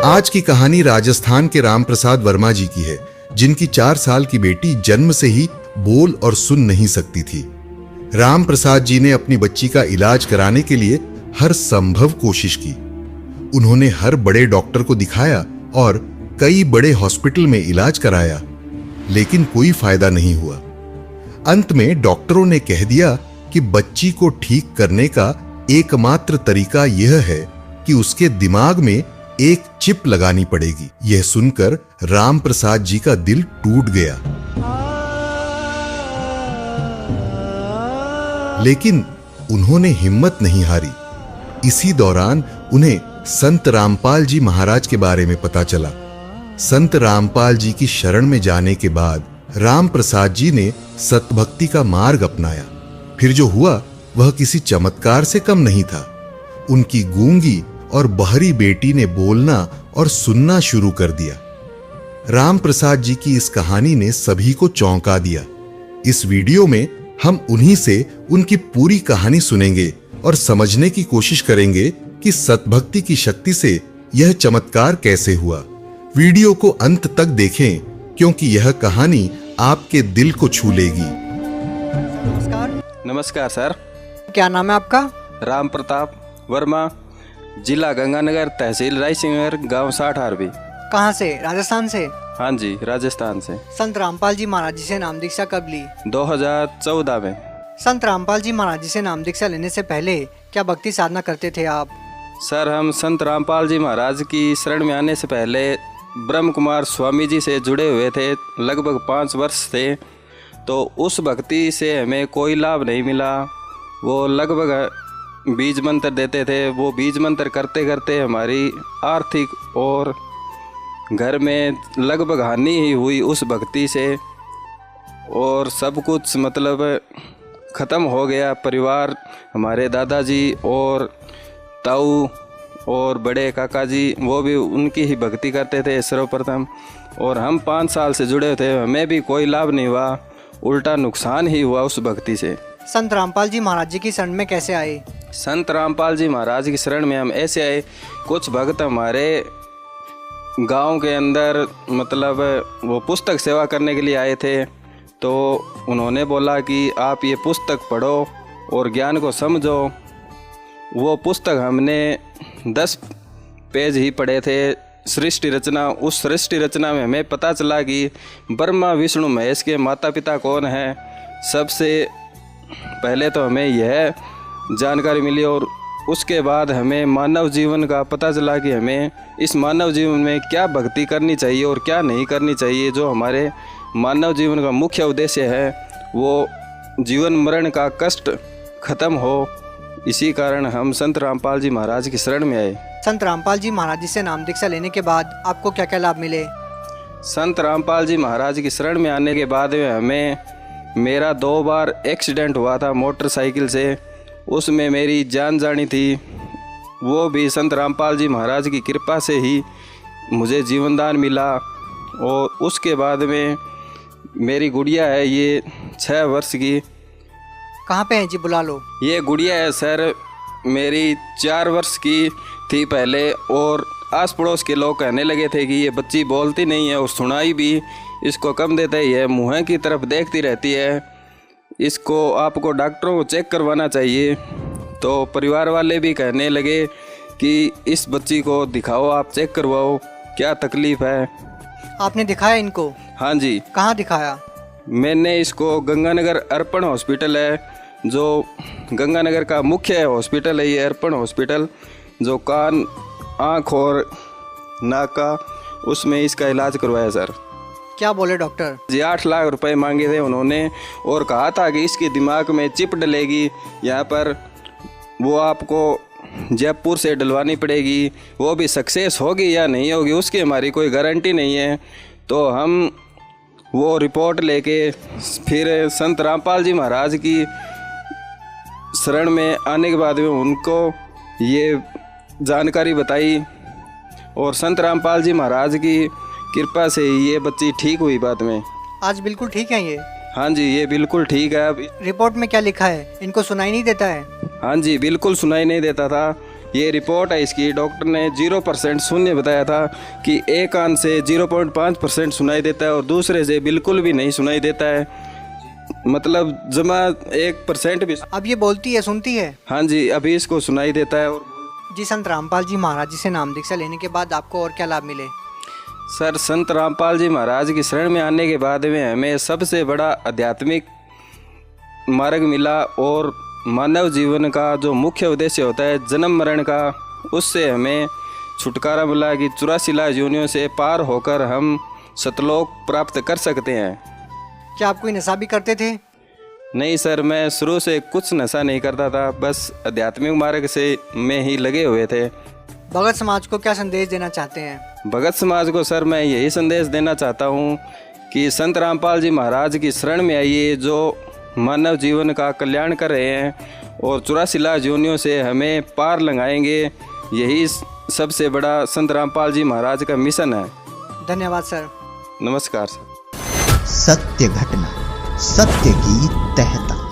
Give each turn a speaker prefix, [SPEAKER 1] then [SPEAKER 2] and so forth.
[SPEAKER 1] आज की कहानी राजस्थान के रामप्रसाद वर्मा जी की है, जिनकी 4 साल की बेटी जन्म से ही बोल और सुन नहीं सकती थी। रामप्रसाद जी ने अपनी बच्ची का इलाज कराने के लिए हर संभव कोशिश की। उन्होंने हर बड़े डॉक्टर को दिखाया और कई बड़े हॉस्पिटल में इलाज कराया, लेकिन कोई फायदा नहीं हुआ। अंत में डॉक्टरों ने कह दिया कि बच्ची को ठीक करने का एकमात्र तरीका यह है कि उसके दिमाग में एक चिप लगानी पड़ेगी। यह सुनकर रामप्रसाद जी का दिल टूट गया, लेकिन उन्होंने हिम्मत नहीं हारी। इसी दौरान उन्हें संत रामपाल जी महाराज के बारे में पता चला। संत रामपाल जी की शरण में जाने के बाद रामप्रसाद जी ने सतभक्ति का मार्ग अपनाया। फिर जो हुआ वह किसी चमत्कार से कम नहीं था। उनकी गूंगी और बहरी बेटी ने बोलना और सुनना शुरू कर दिया। रामप्रसाद जी की इस कहानी ने सभी को चौंका दिया। इस वीडियो में हम उन्हीं से उनकी पूरी कहानी सुनेंगे और समझने की कोशिश करेंगे कि सतभक्ति की शक्ति से यह चमत्कार कैसे हुआ। वीडियो को अंत तक देखें, क्योंकि यह कहानी आपके दिल को छू लेगी।
[SPEAKER 2] नमस्कार सर।
[SPEAKER 3] क्या नाम है आपका?
[SPEAKER 2] राम प्रताप वर्मा, जिला गंगानगर, तहसील रायसिंगर, गांव 60 आरबी।
[SPEAKER 3] कहाँ से? राजस्थान से?
[SPEAKER 2] हाँ जी, राजस्थान से।
[SPEAKER 3] संत रामपाल जी महाराज जी से नाम दीक्षा कब ली?
[SPEAKER 2] 2014 में।
[SPEAKER 3] संत रामपाल जी महाराज जी से नाम दीक्षा लेने से पहले क्या भक्ति साधना करते थे आप?
[SPEAKER 2] सर, हम संत रामपाल जी महाराज की शरण में आने से पहले ब्रह्म कुमार स्वामी जी से जुड़े हुए थे। लगभग 5 वर्ष थे। तो उस भक्ति से हमें कोई लाभ नहीं मिला। वो लगभग बीज मंत्र देते थे। वो बीज मंत्र करते करते हमारी आर्थिक और घर में लगभग हानि ही हुई उस भक्ति से, और सब कुछ मतलब ख़त्म हो गया। परिवार, हमारे दादाजी और ताऊ और बड़े काका जी, वो भी उनकी ही भक्ति करते थे सर्वप्रथम। और हम 5 साल से जुड़े थे, हमें भी कोई लाभ नहीं हुआ, उल्टा नुकसान ही हुआ उस भक्ति से।
[SPEAKER 3] संत रामपाल जी महाराज जी की शरण में कैसे आए?
[SPEAKER 2] संत रामपाल जी महाराज की शरण में हम ऐसे आए, कुछ भक्त हमारे गांव के अंदर मतलब वो पुस्तक सेवा करने के लिए आए थे। तो उन्होंने बोला कि आप ये पुस्तक पढ़ो और ज्ञान को समझो। वो पुस्तक हमने 10 पेज ही पढ़े थे, सृष्टि रचना। उस सृष्टि रचना में हमें पता चला कि ब्रह्मा विष्णु महेश के माता पिता कौन हैं। सबसे पहले तो हमें यह जानकारी मिली, और उसके बाद हमें मानव जीवन का पता चला कि हमें इस मानव जीवन में क्या भक्ति करनी चाहिए और क्या नहीं करनी चाहिए। जो हमारे मानव जीवन का मुख्य उद्देश्य है वो जीवन मरण का कष्ट खत्म हो। इसी कारण हम संत रामपाल जी महाराज की शरण में आए।
[SPEAKER 3] संत रामपाल जी महाराज जी से नाम दीक्षा लेने के बाद आपको क्या क्या लाभ मिले?
[SPEAKER 2] संत रामपाल जी महाराज की शरण में आने के बाद हमें, मेरा 2 बार एक्सीडेंट हुआ था मोटरसाइकिल से, उसमें मेरी जान जानी थी। वो भी संत रामपाल जी महाराज की कृपा से ही मुझे जीवनदान मिला। और उसके बाद में मेरी गुड़िया है, ये 6 वर्ष की।
[SPEAKER 3] कहाँ पे है जी? बुला लो।
[SPEAKER 2] ये गुड़िया है सर, मेरी 4 वर्ष की थी पहले, और आस पड़ोस के लोग कहने लगे थे कि ये बच्ची बोलती नहीं है और सुनाई भी इसको कम देता है, यह मुँह की तरफ देखती रहती है, इसको आपको डॉक्टरों को चेक करवाना चाहिए। तो परिवार वाले भी कहने लगे कि इस बच्ची को दिखाओ, आप चेक करवाओ क्या तकलीफ़ है।
[SPEAKER 3] आपने दिखाया इनको?
[SPEAKER 2] हाँ जी।
[SPEAKER 3] कहाँ दिखाया?
[SPEAKER 2] मैंने इसको गंगानगर अर्पण हॉस्पिटल है, जो गंगानगर का मुख्य हॉस्पिटल है, ये अर्पण हॉस्पिटल, जो कान, आँख और नाक का, उसमें इसका इलाज करवाया सर।
[SPEAKER 3] क्या बोले डॉक्टर?
[SPEAKER 2] जी 8 लाख रुपए मांगे थे उन्होंने, और कहा था कि इसके दिमाग में चिप डलेगी यहाँ पर, वो आपको जयपुर से डलवानी पड़ेगी। वो भी सक्सेस होगी या नहीं होगी उसकी हमारी कोई गारंटी नहीं है। तो हम वो रिपोर्ट लेके फिर संत रामपाल जी महाराज की शरण में आने के बाद में उनको ये जानकारी बताई, और संत रामपाल जी महाराज की कृपा से ये बच्ची ठीक हुई बाद में।
[SPEAKER 3] आज बिल्कुल ठीक है ये?
[SPEAKER 2] हाँ जी, ये बिल्कुल ठीक है। अब
[SPEAKER 3] रिपोर्ट में क्या लिखा है? इनको सुनाई नहीं देता है?
[SPEAKER 2] हाँ जी, बिल्कुल सुनाई नहीं देता था। ये रिपोर्ट है इसकी, डॉक्टर ने 0% शून्य बताया था कि एक कान से 0.5% सुनाई देता है और दूसरे से बिल्कुल भी नहीं सुनाई देता है, मतलब जमा 1% भी।
[SPEAKER 3] अब ये बोलती है, सुनती है?
[SPEAKER 2] हाँ जी, अभी इसको सुनाई देता है। और
[SPEAKER 3] जी, संत रामपाल जी महाराज जी से नाम दीक्षा लेने के बाद आपको और क्या लाभ मिले?
[SPEAKER 2] सर, संत रामपाल जी महाराज की शरण में आने के बाद में हमें सबसे बड़ा आध्यात्मिक मार्ग मिला और मानव जीवन का जो मुख्य उद्देश्य होता है जन्म मरण का, उससे हमें छुटकारा मिला कि 84 लाख योनियों से पार होकर हम सतलोक प्राप्त कर सकते हैं।
[SPEAKER 3] क्या आप कोई नशा भी करते थे?
[SPEAKER 2] नहीं सर, मैं शुरू से कुछ नशा नहीं करता था, बस आध्यात्मिक मार्ग से में ही लगे हुए थे।
[SPEAKER 3] भगत समाज को क्या संदेश देना चाहते हैं?
[SPEAKER 2] भगत समाज को सर मैं यही संदेश देना चाहता हूँ कि संत रामपाल जी महाराज की शरण में आइए, जो मानव जीवन का कल्याण कर रहे हैं और 84 लाख योनियों से हमें पार लगाएंगे। यही सबसे बड़ा संत रामपाल जी महाराज का मिशन है।
[SPEAKER 3] धन्यवाद सर।
[SPEAKER 2] नमस्कार सर।
[SPEAKER 4] सत्य घटना, सत्य की तहता।